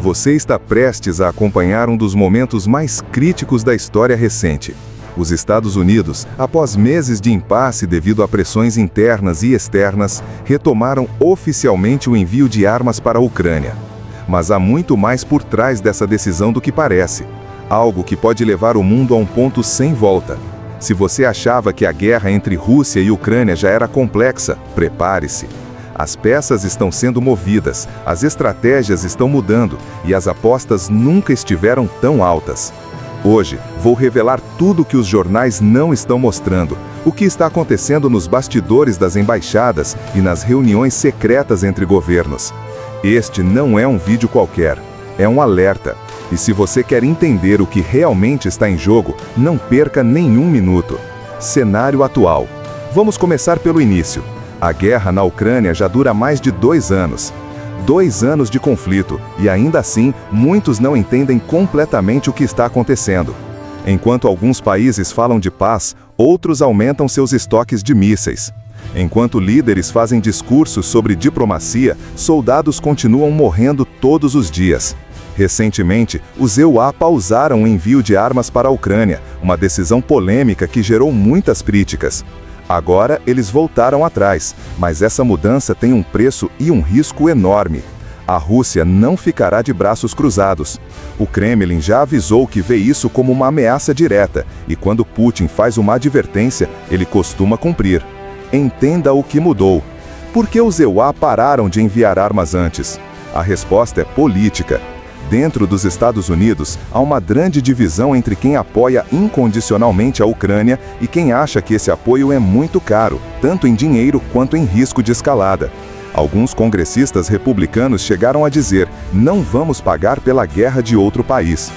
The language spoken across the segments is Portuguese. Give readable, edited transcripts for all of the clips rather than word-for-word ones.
Você está prestes a acompanhar um dos momentos mais críticos da história recente. Os Estados Unidos, após meses de impasse devido a pressões internas e externas, retomaram oficialmente o envio de armas para a Ucrânia. Mas há muito mais por trás dessa decisão do que parece. Algo que pode levar o mundo a um ponto sem volta. Se você achava que a guerra entre Rússia e Ucrânia já era complexa, prepare-se. As peças estão sendo movidas, as estratégias estão mudando e as apostas nunca estiveram tão altas. Hoje, vou revelar tudo o que os jornais não estão mostrando, o que está acontecendo nos bastidores das embaixadas e nas reuniões secretas entre governos. Este não é um vídeo qualquer, é um alerta. E se você quer entender o que realmente está em jogo, não perca nenhum minuto. Cenário atual. Vamos começar pelo início. A guerra na Ucrânia já dura mais de 2 anos. 2 anos de conflito, e ainda assim, muitos não entendem completamente o que está acontecendo. Enquanto alguns países falam de paz, outros aumentam seus estoques de mísseis. Enquanto líderes fazem discursos sobre diplomacia, soldados continuam morrendo todos os dias. Recentemente, os EUA pausaram o envio de armas para a Ucrânia, uma decisão polêmica que gerou muitas críticas. Agora, eles voltaram atrás, mas essa mudança tem um preço e um risco enorme. A Rússia não ficará de braços cruzados. O Kremlin já avisou que vê isso como uma ameaça direta, e quando Putin faz uma advertência, ele costuma cumprir. Entenda o que mudou. Por que os EUA pararam de enviar armas antes? A resposta é política. Dentro dos Estados Unidos, há uma grande divisão entre quem apoia incondicionalmente a Ucrânia e quem acha que esse apoio é muito caro, tanto em dinheiro quanto em risco de escalada. Alguns congressistas republicanos chegaram a dizer: não vamos pagar pela guerra de outro país.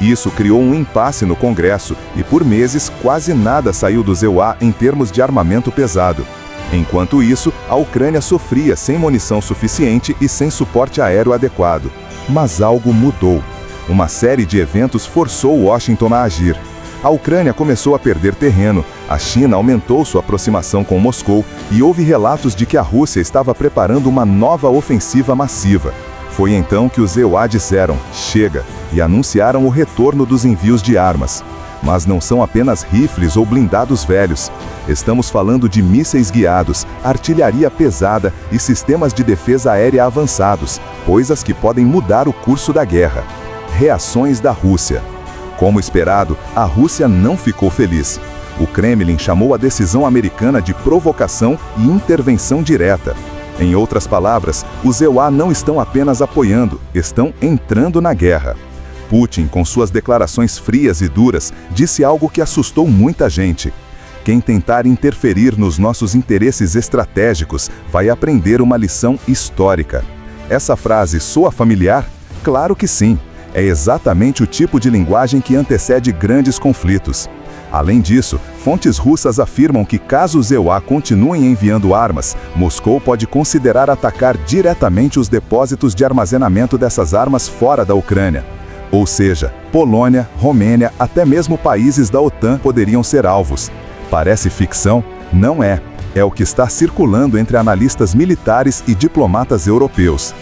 Isso criou um impasse no Congresso e por meses quase nada saiu dos EUA em termos de armamento pesado. Enquanto isso, a Ucrânia sofria sem munição suficiente e sem suporte aéreo adequado. Mas algo mudou. Uma série de eventos forçou Washington a agir. A Ucrânia começou a perder terreno, a China aumentou sua aproximação com Moscou e houve relatos de que a Rússia estava preparando uma nova ofensiva massiva. Foi então que os EUA disseram: chega, e anunciaram o retorno dos envios de armas. Mas não são apenas rifles ou blindados velhos. Estamos falando de mísseis guiados, artilharia pesada e sistemas de defesa aérea avançados, coisas que podem mudar o curso da guerra. Reações da Rússia. Como esperado, a Rússia não ficou feliz. O Kremlin chamou a decisão americana de provocação e intervenção direta. Em outras palavras, os EUA não estão apenas apoiando, estão entrando na guerra. Putin, com suas declarações frias e duras, disse algo que assustou muita gente. Quem tentar interferir nos nossos interesses estratégicos vai aprender uma lição histórica. Essa frase soa familiar? Claro que sim. É exatamente o tipo de linguagem que antecede grandes conflitos. Além disso, fontes russas afirmam que caso os EUA continuem enviando armas, Moscou pode considerar atacar diretamente os depósitos de armazenamento dessas armas fora da Ucrânia. Ou seja, Polônia, Romênia, até mesmo países da OTAN poderiam ser alvos. Parece ficção? Não é. É o que está circulando entre analistas militares e diplomatas europeus.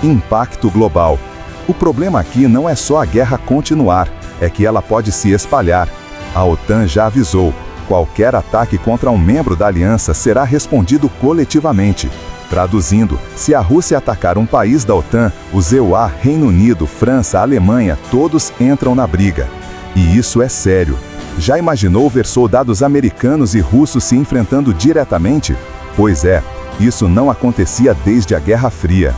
Impacto global. O problema aqui não é só a guerra continuar, é que ela pode se espalhar. A OTAN já avisou: qualquer ataque contra um membro da aliança será respondido coletivamente. Traduzindo, se a Rússia atacar um país da OTAN, os EUA, Reino Unido, França, Alemanha, todos entram na briga. E isso é sério. Já imaginou ver soldados americanos e russos se enfrentando diretamente? Pois é, isso não acontecia desde a Guerra Fria.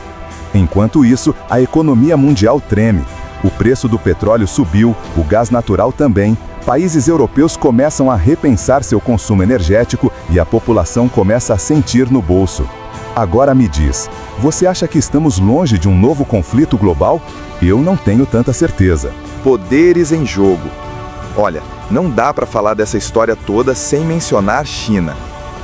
Enquanto isso, a economia mundial treme. O preço do petróleo subiu, o gás natural também. Países europeus começam a repensar seu consumo energético e a população começa a sentir no bolso. Agora me diz, você acha que estamos longe de um novo conflito global? Eu não tenho tanta certeza. Poderes em jogo. Olha, não dá para falar dessa história toda sem mencionar China.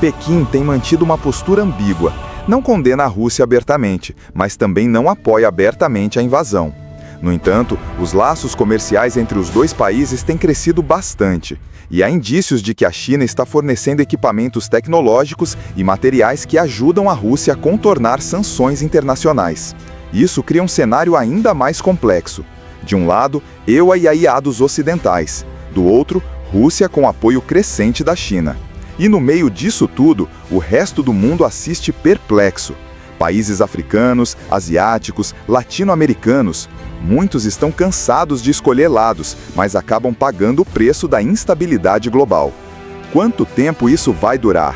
Pequim tem mantido uma postura ambígua. Não condena a Rússia abertamente, mas também não apoia abertamente a invasão. No entanto, os laços comerciais entre os dois países têm crescido bastante, e há indícios de que a China está fornecendo equipamentos tecnológicos e materiais que ajudam a Rússia a contornar sanções internacionais. Isso cria um cenário ainda mais complexo. De um lado, EUA e aliados ocidentais. Do outro, Rússia com apoio crescente da China. E no meio disso tudo, o resto do mundo assiste perplexo. Países africanos, asiáticos, latino-americanos, muitos estão cansados de escolher lados, mas acabam pagando o preço da instabilidade global. Quanto tempo isso vai durar?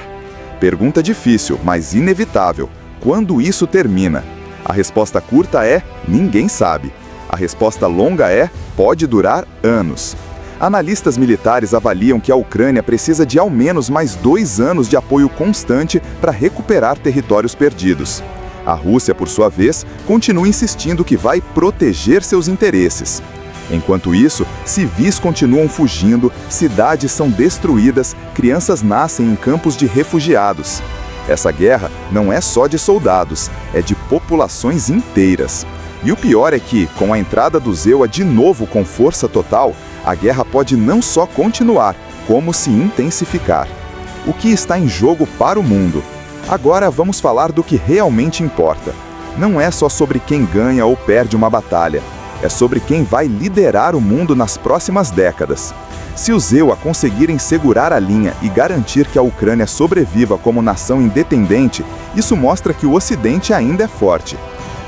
Pergunta difícil, mas inevitável. Quando isso termina? A resposta curta é: ninguém sabe. A resposta longa é: pode durar anos. Analistas militares avaliam que a Ucrânia precisa de ao menos mais 2 anos de apoio constante para recuperar territórios perdidos. A Rússia, por sua vez, continua insistindo que vai proteger seus interesses. Enquanto isso, civis continuam fugindo, cidades são destruídas, crianças nascem em campos de refugiados. Essa guerra não é só de soldados, é de populações inteiras. E o pior é que, com a entrada do EUA de novo com força total, a guerra pode não só continuar, como se intensificar. O que está em jogo para o mundo? Agora vamos falar do que realmente importa. Não é só sobre quem ganha ou perde uma batalha, é sobre quem vai liderar o mundo nas próximas décadas. Se os EUA conseguirem segurar a linha e garantir que a Ucrânia sobreviva como nação independente, isso mostra que o Ocidente ainda é forte.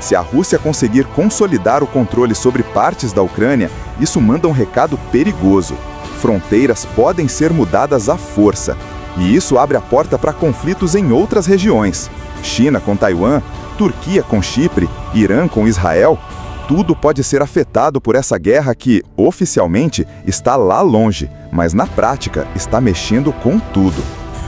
Se a Rússia conseguir consolidar o controle sobre partes da Ucrânia, isso manda um recado perigoso. Fronteiras podem ser mudadas à força, e isso abre a porta para conflitos em outras regiões. China com Taiwan, Turquia com Chipre, Irã com Israel, tudo pode ser afetado por essa guerra que, oficialmente, está lá longe, mas na prática está mexendo com tudo.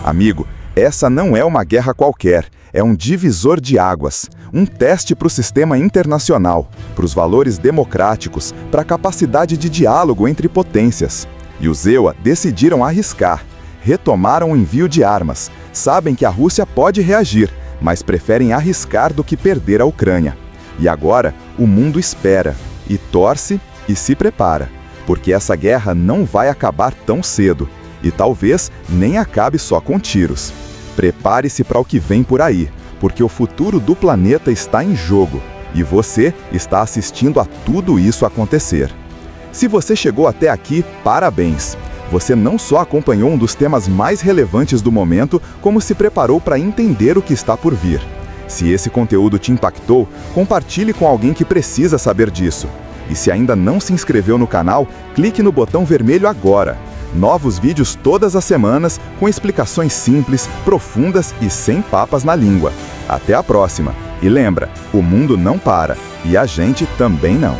Amigo, essa não é uma guerra qualquer, é um divisor de águas, um teste para o sistema internacional, para os valores democráticos, para a capacidade de diálogo entre potências. E os EUA decidiram arriscar, retomaram o envio de armas, sabem que a Rússia pode reagir, mas preferem arriscar do que perder a Ucrânia. E agora, o mundo espera, e torce e se prepara, porque essa guerra não vai acabar tão cedo, e talvez nem acabe só com tiros. Prepare-se para o que vem por aí, porque o futuro do planeta está em jogo, e você está assistindo a tudo isso acontecer. Se você chegou até aqui, parabéns! Você não só acompanhou um dos temas mais relevantes do momento, como se preparou para entender o que está por vir. Se esse conteúdo te impactou, compartilhe com alguém que precisa saber disso. E se ainda não se inscreveu no canal, clique no botão vermelho agora. Novos vídeos todas as semanas, com explicações simples, profundas e sem papas na língua. Até a próxima! E lembra, o mundo não para, e a gente também não.